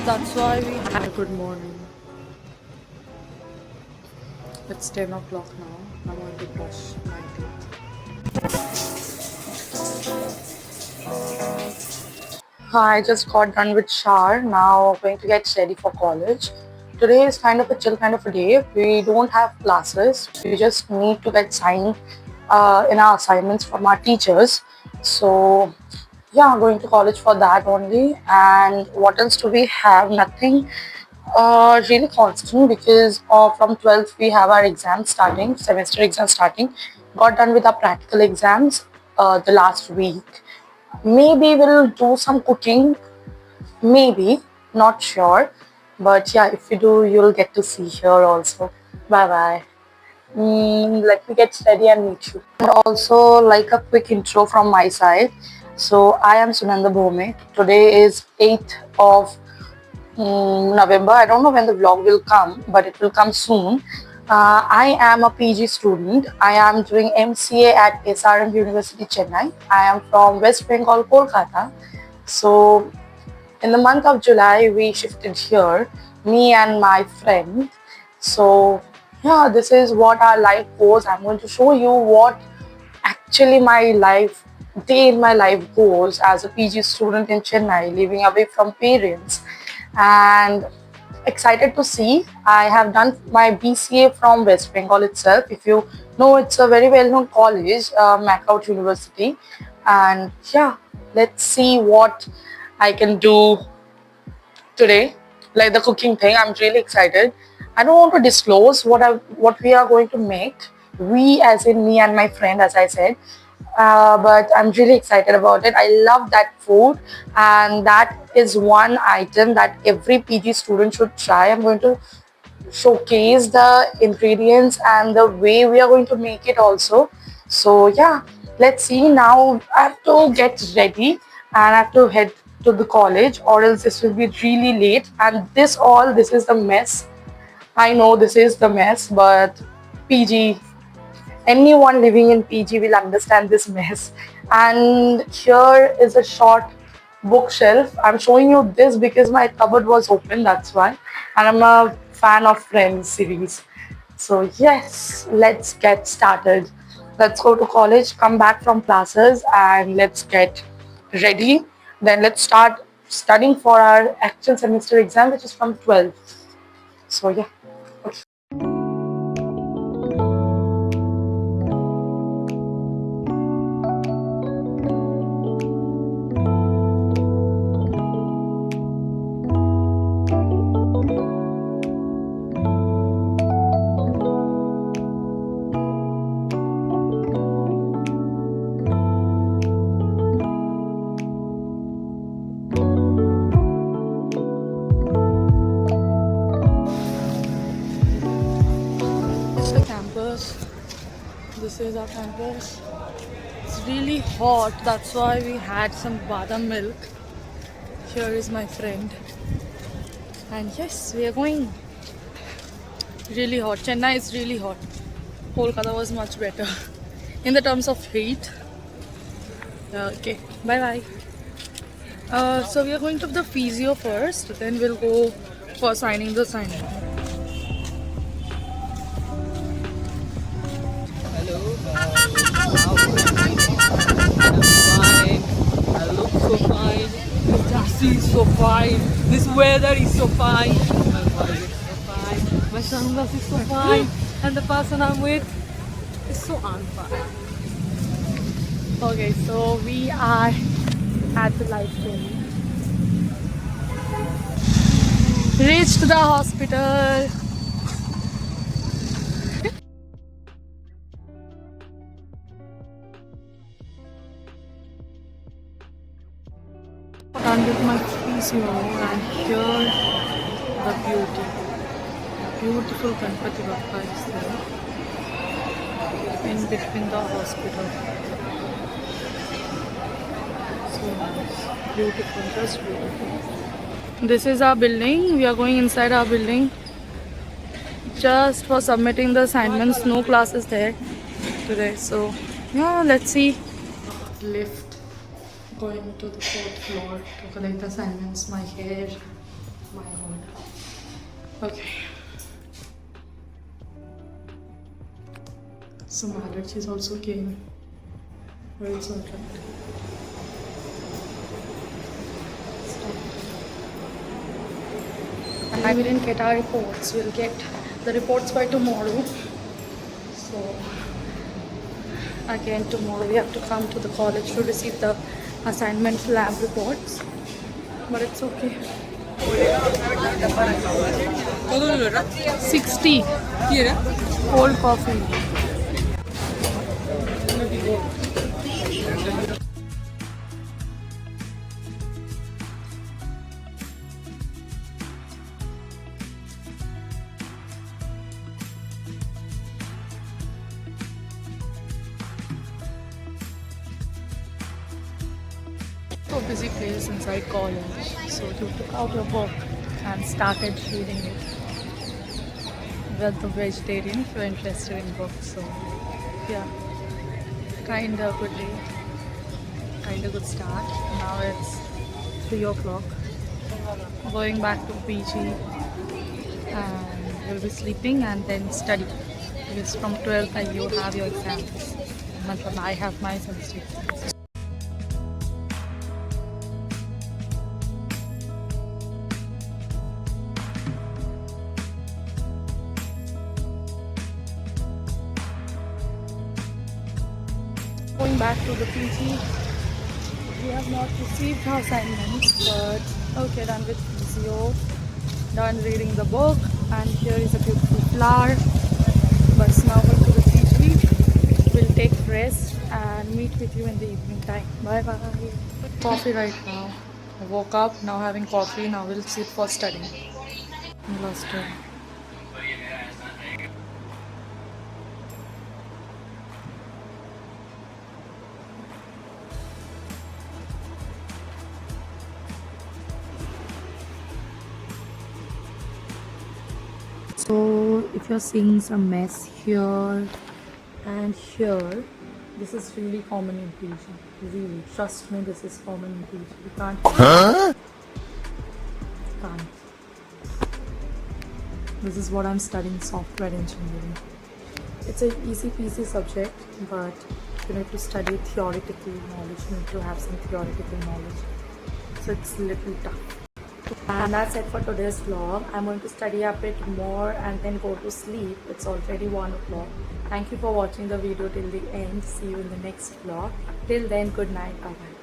That's why we had good morning. It's 10 o'clock now. I'm going to brush my teeth. I just got done with shower. Now going to get ready for college. Today is kind of a chill kind of a day. We don't have classes. We just need to get signed in our assignments from our teachers. So yeah, going to college for that only. And what else do we have? Nothing really constant because from 12th we have our exams starting, semester exams starting. Got done with our practical exams the last week. Maybe we'll do some cooking, maybe, not sure. But yeah, if you do, you'll get to see here also. Bye bye. Let me get ready and meet you. And also, like a quick intro from my side. So, I am Sunanda Bhome. Today is 8th of November. I don't know when the vlog will come, but it will come soon. I am a PG student. I am doing MCA at SRM University, Chennai. I am from West Bengal, Kolkata. So, in the month of July, we shifted here, me and my friend. So, yeah, this is what our life goes. I'm going to show you what actually my life, day in my life goes as a PG student in Chennai, living away from parents. And excited to see. I have done my BCA from West Bengal itself. If you know, it's a very well-known college, MacLeod University. And yeah, let's see what I can do today. Like the cooking thing, I'm really excited. I don't want to disclose what we are going to make. We, as in me and my friend, as I said. But I'm really excited about it. I love that food, and that is one item that every PG student should try. I'm going to showcase the ingredients and the way we are going to make it also. So yeah, let's see. Now I have to get ready and I have to head to the college, or else this will be really late. And this is the mess. I know this is the mess, but PG, anyone living in PG will understand this mess. And here is a short bookshelf. I'm showing you this because my cupboard was open, that's why. And I'm a fan of Friends series. So yes, let's get started. Let's go to college, come back from classes, and let's get ready. Then let's start studying for our actual semester exam, which is from 12. So yeah. Okay. It's the campus. This is our campus. It's really hot, that's why we had some badam milk. Here is my friend. And yes, we are going. Really hot. Chennai is really hot. Kolkata was much better in the terms of heat. Okay, bye bye. So we are going to the physio first, then we'll go for signing the sign. Hello, how are you? I'm fine. I look so fine. The taxi is so fine. This weather is so fine. My voice is so fine. My sunglasses is so fine. And the person I'm with is so unfine. Okay, so we are at the life training. Reached the hospital. Done with my physio, and here the beauty. Beautiful Ganpati Bappa is there in between the hospital. So nice. Beautiful, just beautiful. This is our building. We are going inside our building just for submitting the assignments. No classes there today. So yeah, let's see. Lift going to the fourth floor to collect the assignments, my hair. My God. Okay. So my allergies also came. Where is my track? And we didn't get our reports. We'll get the reports by tomorrow. So again tomorrow we have to come to the college to receive the assignment lab reports. But it's okay. কত হলো এটা 60 কি এটা cold coffee. So busy place inside college. So you took out your book and started reading it. Well, the vegetarian if you're interested in books. So yeah, kinda good day, kinda good start. Now it's 3 o'clock. Going back to PG and you'll be sleeping and then study. Because from 12th you have your exams. I have my semester exams. Going back to the PG, we have not received our assignments, but okay, done with physio, done reading the book, and here is a beautiful flower. But now going to the PG, we'll take rest and meet with you in the evening time. Bye bye. Coffee right now. I woke up, now having coffee, now we'll sit for studying. Lost it. So if you're seeing some mess here and here, this is really common in PG. Really, trust me, this is common in PG. You can't. This is what I'm studying, software engineering. It's an easy peasy subject, but you need to study theoretical knowledge. You need to have some theoretical knowledge. So it's a little tough. And that's it for today's vlog. I'm going to study a bit more and then go to sleep. It's already 1 o'clock. Thank you for watching the video till the end. See you in the next vlog. Till then, good night. Bye bye.